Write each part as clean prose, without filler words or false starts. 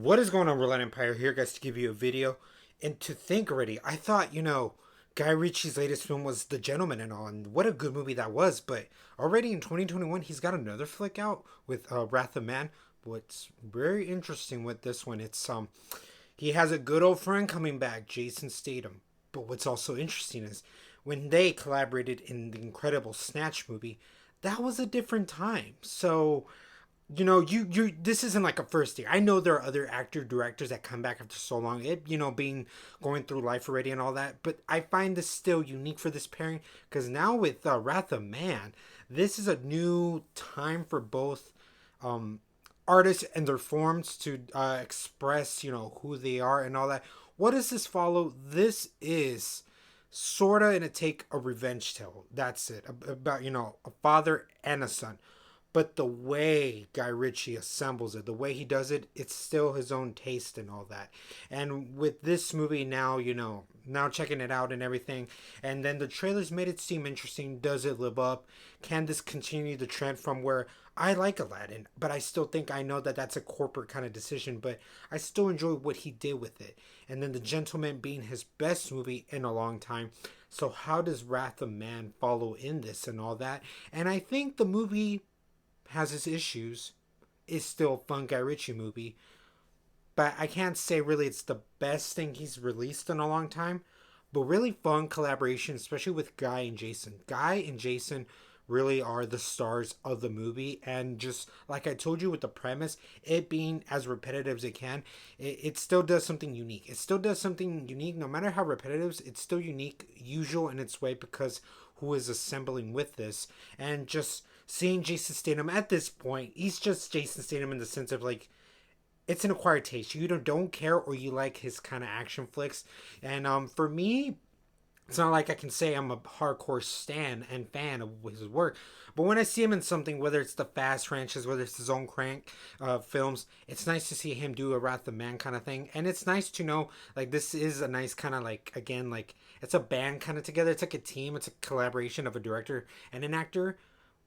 What is going on, Roulette Empire? Here, guys, to give you a video. And to think already, I thought, Guy Ritchie's latest film was The Gentleman and all, and what a good movie that was. But already in 2021, he's got another flick out with Wrath of Man. What's very interesting with this one, he has a good old friend coming back, Jason Statham. But what's also interesting is when they collaborated in the incredible Snatch movie, that was a different time. So you this isn't like a first year. I know there are other actor directors that come back after so long, being going through life already and all that, but I find this still unique for this pairing because now with Wrath of Man, this is a new time for both artists and their forms to express who they are and all that. What does this follow? This is sorta in a take a revenge tale. That's it, about a father and a son. But the way Guy Ritchie assembles it, the way he does it, it's still his own taste and all that. And with this movie now, now checking it out and everything, and then the trailers made it seem interesting. Does it live up? Can this continue the trend from where I like Aladdin, but I still think I know that that's a corporate kind of decision, but I still enjoy what he did with it. And then The Gentleman being his best movie in a long time. So how does Wrath of Man follow in this and all that? And I think the movie has its issues. It's still a fun Guy Ritchie movie, but I can't say really it's the best thing he's released in a long time. But really fun collaboration, especially with Guy and Jason. Guy and Jason really are the stars of the movie, and just like I told you with the premise, it being as repetitive as it can, it still does something unique. It still does something unique, no matter how repetitive. It's still unique, usual in its way, because who is assembling with this, and just seeing Jason Statham at this point, he's just Jason Statham in the sense of like, it's an acquired taste. You either don't care or you like his kind of action flicks. And for me, it's not like I can say I'm a hardcore stan and fan of his work. But when I see him in something, whether it's the Fast franchise, whether it's his own Crank films, it's nice to see him do a Wrath of Man kind of thing. And it's nice to know, like, this is a nice kind of, like, again, like, it's a band kind of together. It's like a team. It's a collaboration of a director and an actor.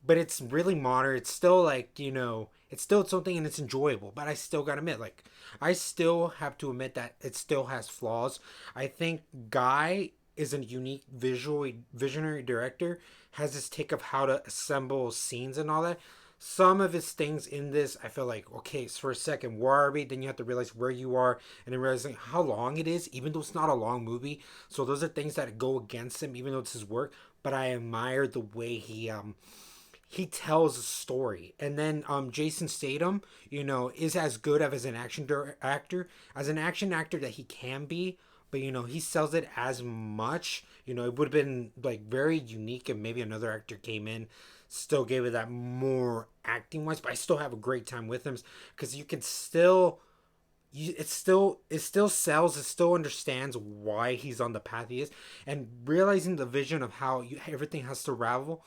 But it's really modern. It's still, like, it's still something and it's enjoyable. But I still gotta admit, like, I still have to admit that it still has flaws. I think Guy is a unique visionary director, has this take of how to assemble scenes and all that. Some of his things in this, I feel like, okay, so for a second, where are we? Then you have to realize where you are, and then realizing how long it is, even though it's not a long movie. So those are things that go against him, even though it's his work. But I admire the way he tells a story. And then Jason Statham, is as good as an action actor that he can be. But he sells it as much. It would have been like very unique if maybe another actor came in, still gave it that more acting wise. But I still have a great time with him because you can still, it still sells. It still understands why he's on the path he is, and realizing the vision of how everything has to ravel.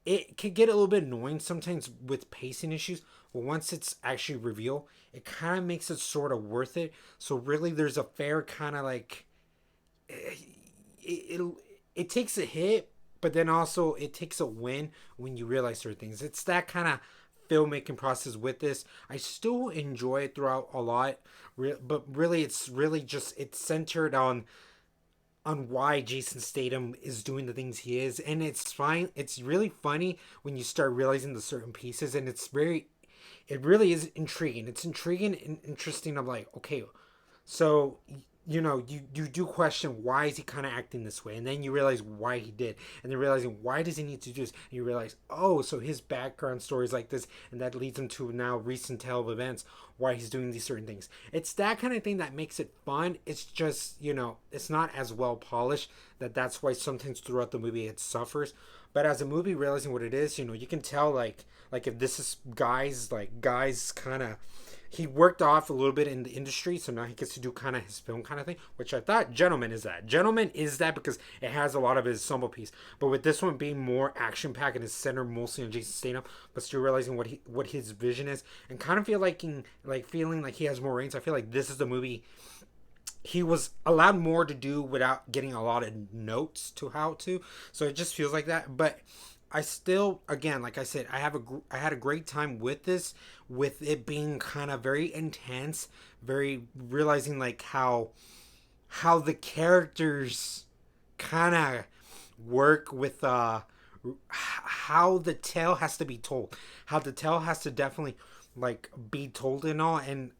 It can get a little bit annoying sometimes with pacing issues, but once it's actually revealed, it kind of makes it sort of worth it. So really, there's a fair kind of like it takes a hit, but then also it takes a win when you realize certain things. It's that kind of filmmaking process with this. I still enjoy it throughout a lot, but really, it's centered on why Jason Statham is doing the things he is, and it's fine. It's really funny when you start realizing the certain pieces, and it really is intriguing. It's intriguing and interesting. I'm like, okay, so you do question why is he kind of acting this way, and then you realize why he did, and then realizing why does he need to do this, and you realize, oh, so his background story is like this, and that leads him to now recent tale of events why he's doing these certain things. It's that kind of thing that makes it fun. It's just it's not as well polished, that's why sometimes throughout the movie it suffers. But as a movie, realizing what it is, you can tell like if this is guys kind of, he worked off a little bit in the industry, so now he gets to do kind of his film kind of thing, which I thought Gentleman is that. Gentleman is that because it has a lot of his ensemble piece. But with this one being more action packed and is centered mostly on Jason Statham, but still realizing what his vision is, and kind of feeling like he has more reins. I feel like this is the movie he was allowed more to do without getting a lot of notes to how to. So it just feels like that. But I still, again, like I said, I had a great time with this, with it being kind of very intense, very realizing like how the characters kind of work with how the tale has to be told, how the tale has to definitely like be told and all. And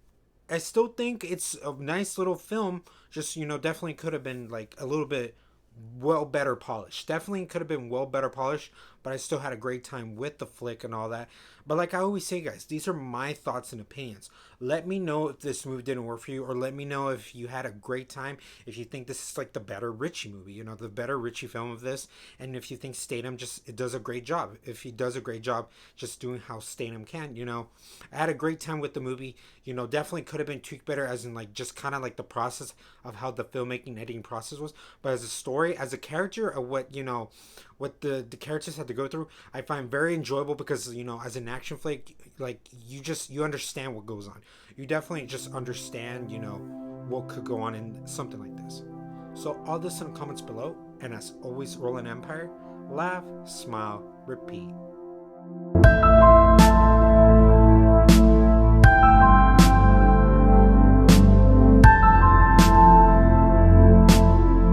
I still think it's a nice little film, just definitely could have been like a little bit well better polished. Definitely could have been well better polished, but I still had a great time with the flick and all that. But like I always say, guys, these are my thoughts and opinions. Let me know if this movie didn't work for you, or let me know if you had a great time. If you think this is like the better Richie movie, the better Richie film of this, and if you think Statham just it does a great job. If he does a great job just doing how Statham can, I had a great time with the movie. Definitely could have been tweaked better, as in like just kind of like the process of how the filmmaking editing process was. But as a story, as a character, of what the characters had to go through, I find very enjoyable because as an action flick, like you understand what goes on. You definitely just understand what could go on in something like this. So all this in the comments below, and as always, roll an empire, laugh, smile, repeat.